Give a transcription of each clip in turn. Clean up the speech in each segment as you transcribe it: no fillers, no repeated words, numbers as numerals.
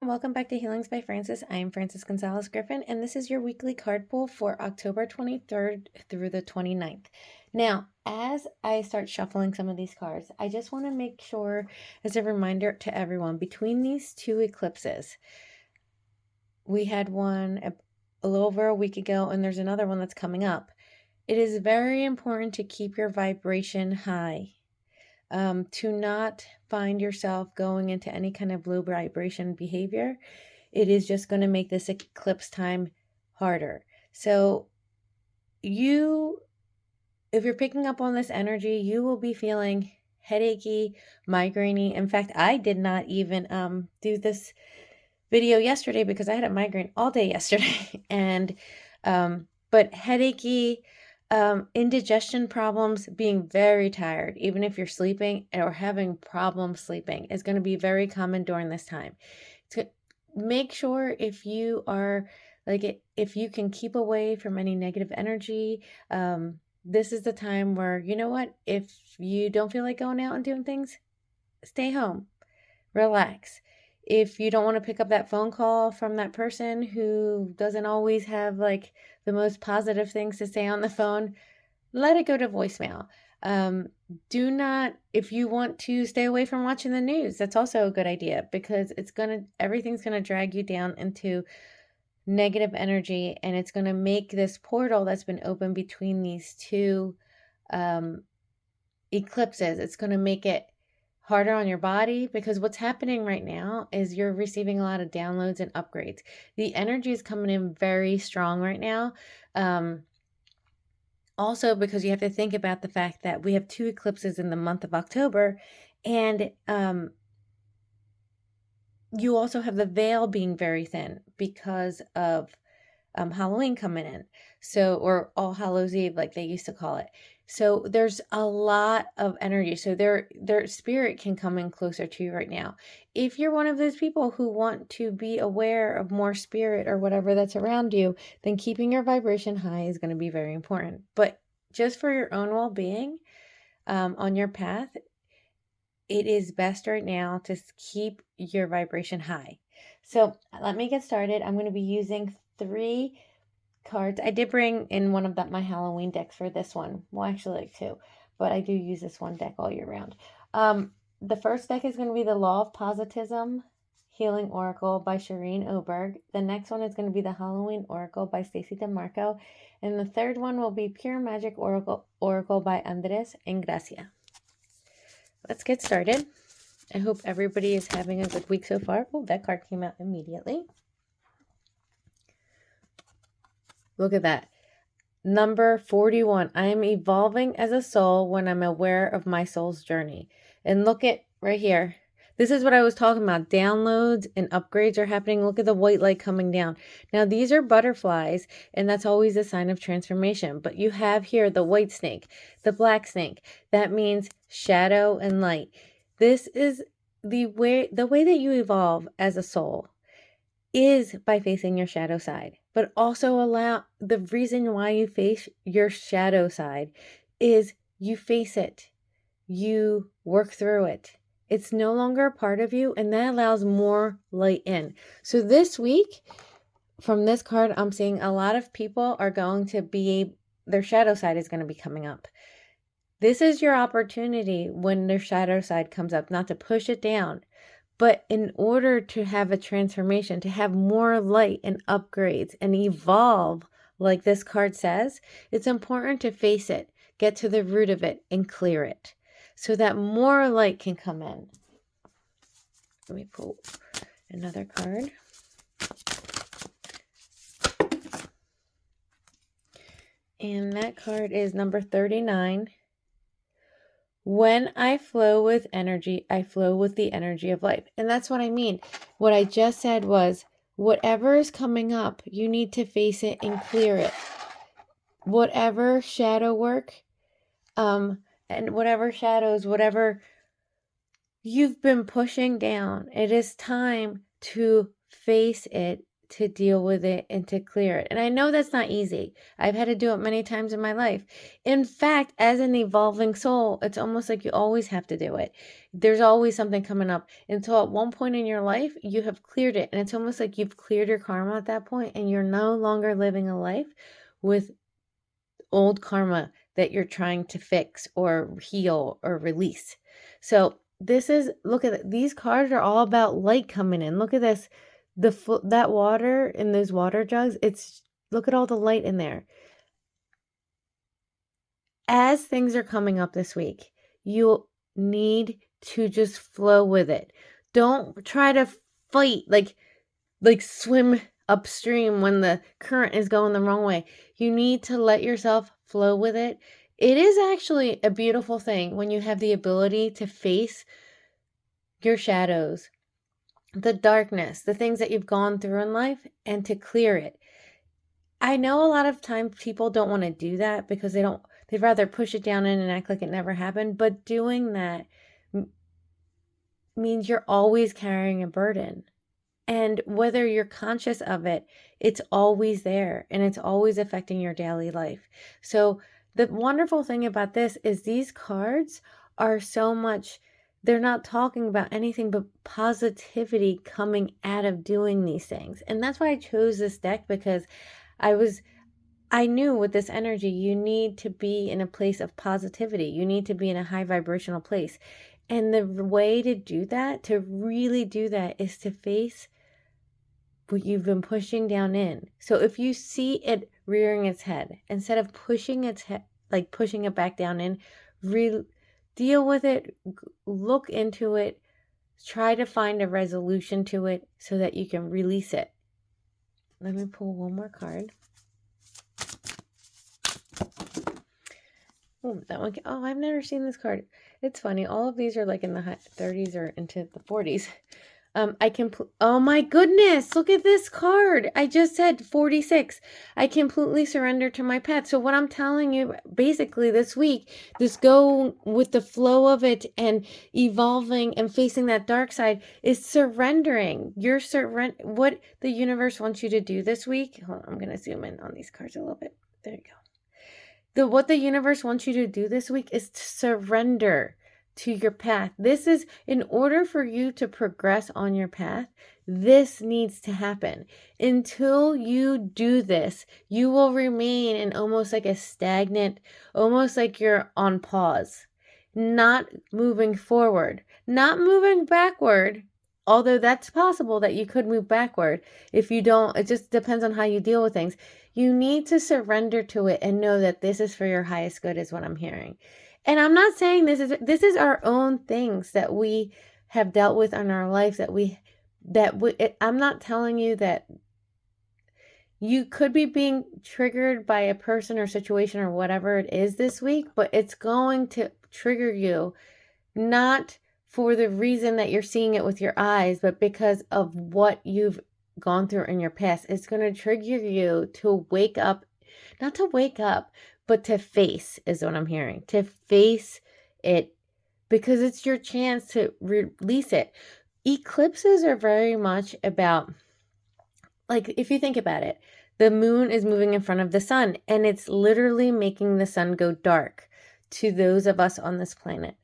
welcome back to Healings by Francis. I'm Francis Gonzalez Griffin, and this is your weekly card pull for October 23rd through the 29th. Now, as I start shuffling some of these cards, I just want to make sure, as a reminder to everyone, between these two eclipses, we had one a little over a week ago, and there's another one that's coming up. It is very important to keep your vibration high. To not find yourself going into any kind of low vibration behavior. It is just going to make this eclipse time harder. So if you're picking up on this energy, you will be feeling headachy, migrainey. In fact, I did not even do this video yesterday because I had a migraine all day yesterday. And but headachy, indigestion problems, being very tired, even if you're sleeping or having problems sleeping, is going to be very common during this time. To make sure if you are if you can keep away from any negative energy, this is the time where, you know what, if you don't feel like going out and doing things, stay home, relax. If you don't want to pick up that phone call from that person who doesn't always have like the most positive things to say on the phone, let it go to voicemail. If you want to stay away from watching the news, that's also a good idea, because everything's going to drag you down into negative energy, and it's going to make this portal that's been open between these two eclipses, it's going to make it harder on your body, because what's happening right now is you're receiving a lot of downloads and upgrades. The energy is coming in very strong right now. Also, because you have to think about the fact that we have two eclipses in the month of October, and you also have the veil being very thin because of Halloween coming in. So, or All Hallows Eve, like they used to call it. So there's a lot of energy. So their spirit can come in closer to you right now. If you're one of those people who want to be aware of more spirit or whatever that's around you, then keeping your vibration high is going to be very important. But just for your own well-being, on your path, it is best right now to keep your vibration high. So let me get started. I'm going to be using 3 cards. I did bring in one of my Halloween decks for this one. Well, actually like 2, but I do use this one deck all year round. The first deck is going to be the Law of Positivism Healing Oracle by Shereen Oberg. The next one is going to be the Halloween Oracle by Stacey DeMarco. And the third one will be Pure Magic Oracle by Andres Engracia. Let's get started. I hope everybody is having a good week so far. Oh, that card came out immediately. Look at that. Number 41. I am evolving as a soul when I'm aware of my soul's journey. And look at right here. This is what I was talking about. Downloads and upgrades are happening. Look at the white light coming down. Now, these are butterflies, and that's always a sign of transformation. But you have here the white snake, the black snake. That means shadow and light. This is the way that you evolve as a soul is by facing your shadow side. But also the reason why you face your shadow side is you face it. You work through it. It's no longer a part of you, and that allows more light in. So this week, from this card, I'm seeing a lot of people are going to their shadow side is going to be coming up. This is your opportunity when their shadow side comes up, not to push it down, but in order to have a transformation, to have more light and upgrades and evolve, like this card says, it's important to face it, get to the root of it, and clear it so that more light can come in. Let me pull another card. And that card is number 39. When I flow with energy, I flow with the energy of life. And that's what I mean. What I just said was, whatever is coming up, you need to face it and clear it. Whatever shadow work, and whatever shadows, whatever you've been pushing down, it is time to face it, to deal with it and to clear it. And I know that's not easy. I've had to do it many times in my life. In fact, as an evolving soul, it's almost like you always have to do it. There's always something coming up until at one point in your life, you have cleared it. And it's almost like you've cleared your karma at that point, and you're no longer living a life with old karma that you're trying to fix or heal or release. So this is, look at it. These cards are all about light coming in. Look at this. That water in those water jugs, look at all the light in there. As things are coming up this week, you need to just flow with it. Don't try to fight, like swim upstream when the current is going the wrong way. You need to let yourself flow with it. It is actually a beautiful thing when you have the ability to face your shadows, the darkness, the things that you've gone through in life, and to clear it. I know a lot of times people don't want to do that because they'd rather push it down in and act like it never happened. But doing that means you're always carrying a burden. And whether you're conscious of it, it's always there and it's always affecting your daily life. So the wonderful thing about this is these cards are so much, they're not talking about anything but positivity coming out of doing these things. And that's why I chose this deck, because I knew with this energy, you need to be in a place of positivity. You need to be in a high vibrational place. And the way to do that, to really do that, is to face what you've been pushing down in. So if you see it rearing its head, instead of pushing its head, like pushing it back down in, deal with it, look into it, try to find a resolution to it so that you can release it. Let me pull one more card. Oh, that one. Oh, I've never seen this card. It's funny. All of these are like in the 30s or into the 40s. Oh my goodness, look at this card. I just said 46. I completely surrender to my path. So what I'm telling you basically this week, just go with the flow of it and evolving and facing that dark side, is surrendering. What the universe wants you to do this week. Hold on, I'm going to zoom in on these cards a little bit. There you go. What the universe wants you to do this week is to surrender to your path. This is, in order for you to progress on your path, this needs to happen. Until you do this, you will remain in almost like a stagnant, almost like you're on pause, not moving forward, not moving backward. Although that's possible that you could move backward if you don't. It just depends on how you deal with things. You need to surrender to it and know that this is for your highest good, is what I'm hearing. And I'm not saying this is our own things that we have dealt with in our life I'm not telling you that you could be being triggered by a person or situation or whatever it is this week, but it's going to trigger you, not for the reason that you're seeing it with your eyes, but because of what you've gone through in your past. It's going to trigger you to wake up, not to wake up, but to face, is what I'm hearing. To face it, because it's your chance to release it. Eclipses are very much about, like, if you think about it, the moon is moving in front of the sun, and it's literally making the sun go dark to those of us on this planet.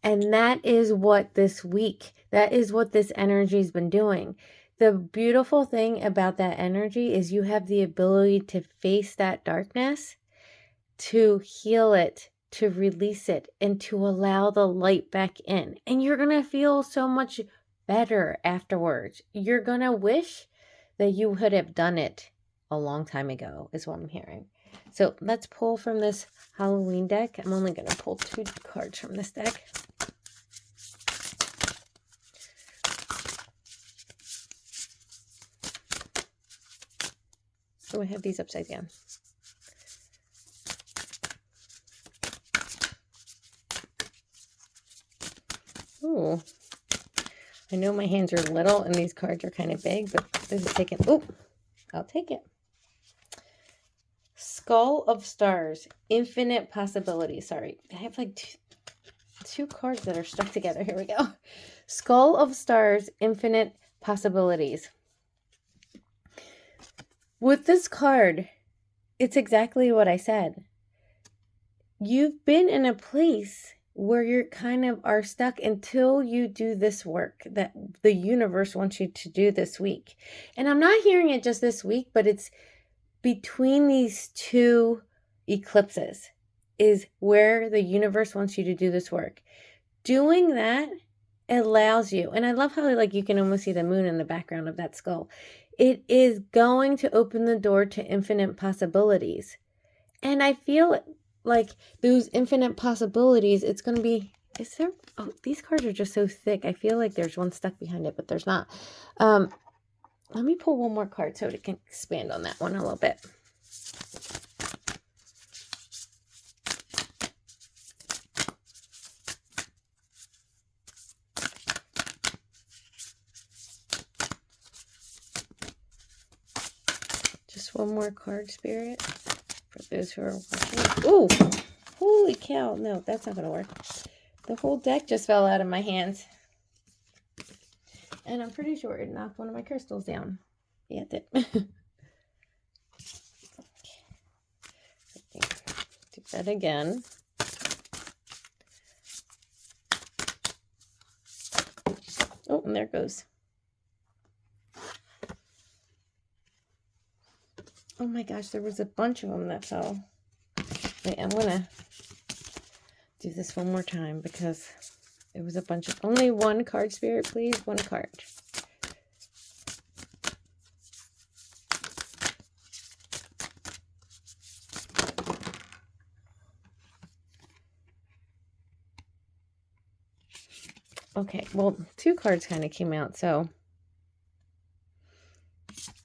And that is what this week, that is what this energy has been doing. The beautiful thing about that energy is you have the ability to face that darkness, to heal it, to release it, and to allow the light back in. And you're going to feel so much better afterwards. You're going to wish that you would have done it a long time ago, is what I'm hearing. So let's pull from this Halloween deck. I'm only going to pull 2 cards from this deck. So I have these upside down. Ooh. I know my hands are little and these cards are kind of big, but this is taking... Oh, I'll take it. Skull of Stars. Infinite Possibilities. Sorry, I have like two cards that are stuck together. Here we go. Skull of Stars. Infinite Possibilities. With this card, it's exactly what I said. You've been in a place where you're kind of are stuck until you do this work that the universe wants you to do this week. And I'm not hearing it just this week, but it's between these two eclipses is where the universe wants you to do this work. Doing that allows you, and I love how like you can almost see the moon in the background of that skull. It is going to open the door to infinite possibilities. And I feel like those infinite possibilities, it's going to be, is there, oh, these cards are just so thick. I feel like there's one stuck behind it, but there's not. Let me pull one more card so it can expand on that one a little bit. Just one more card, Spirit, for those who are watching. Ooh, holy cow. No, that's not going to work. The whole deck just fell out of my hands. And I'm pretty sure it knocked one of my crystals down. Yeah, it did. Do that again. Oh, and there it goes. Oh my gosh, there was a bunch of them that fell. Wait, I'm going to do this one more time because it was a bunch of... Only one card, Spirit, please. One card. Okay, well, two cards kind of came out, so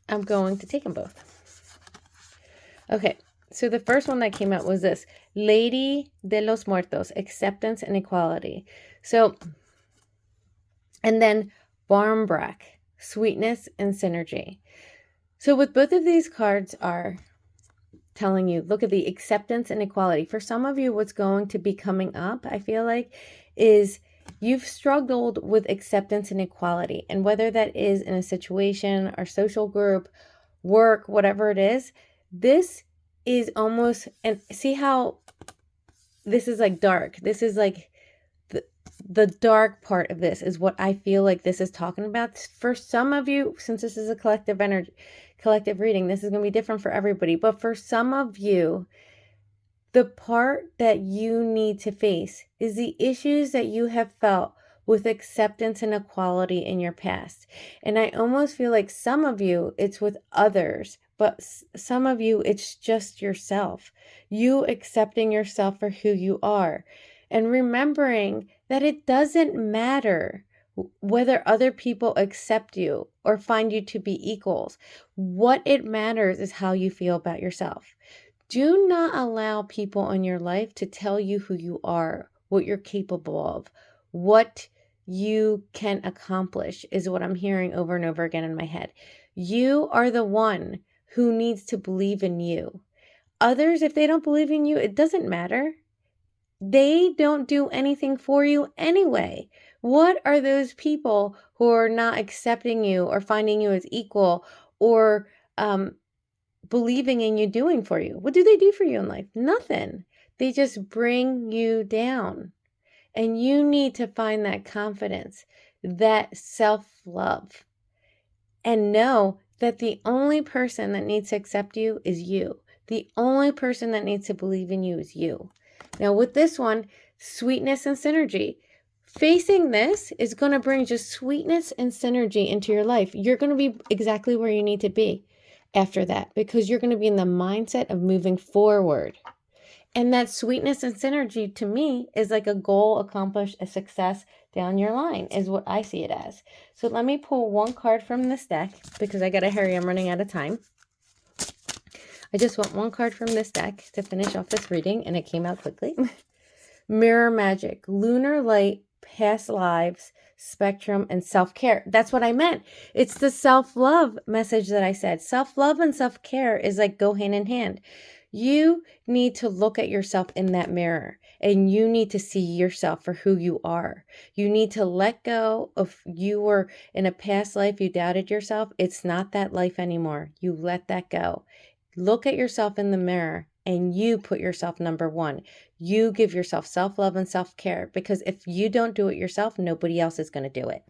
I'm going to take them both. Okay, so the first one that came out was this. Lady de los Muertos, acceptance and equality. So, and then Barmbrack, sweetness and synergy. So with both of these cards are telling you, look at the acceptance and equality. For some of you, what's going to be coming up, I feel like, is you've struggled with acceptance and equality. And whether that is in a situation or social group, work, whatever it is, this is almost, and see how this is like dark. This is like the dark part of this is what I feel like this is talking about. For some of you, since this is a collective reading, this is going to be different for everybody. But for some of you, the part that you need to face is the issues that you have felt with acceptance and equality in your past. And I almost feel like some of you, it's with others, but some of you, it's just yourself. You accepting yourself for who you are. And remembering that it doesn't matter whether other people accept you or find you to be equals. What it matters is how you feel about yourself. Do not allow people in your life to tell you who you are, what you're capable of, what you can accomplish is what I'm hearing over and over again in my head. You are the one who needs to believe in you. Others, if they don't believe in you, it doesn't matter. They don't do anything for you anyway. What are those people who are not accepting you or finding you as equal or believing in you doing for you? What do they do for you in life? Nothing. They just bring you down. And you need to find that confidence, that self-love, and know that the only person that needs to accept you is you. The only person that needs to believe in you is you. Now with this one, sweetness and synergy. Facing this is going to bring just sweetness and synergy into your life. You're going to be exactly where you need to be after that because you're going to be in the mindset of moving forward. And that sweetness and synergy to me is like a goal accomplished, a success down your line is what I see it as. So let me pull one card from this deck because I got to hurry. I'm running out of time. I just want one card from this deck to finish off this reading, and it came out quickly. Mirror magic, lunar light, past lives, spectrum, and self-care. That's what I meant. It's the self-love message that I said. Self-love and self-care is like go hand in hand. You need to look at yourself in that mirror, and you need to see yourself for who you are. You need to let go of you were in a past life, you doubted yourself. It's not that life anymore. You let that go. Look at yourself in the mirror and you put yourself number one. You give yourself self-love and self-care, because if you don't do it yourself, nobody else is going to do it.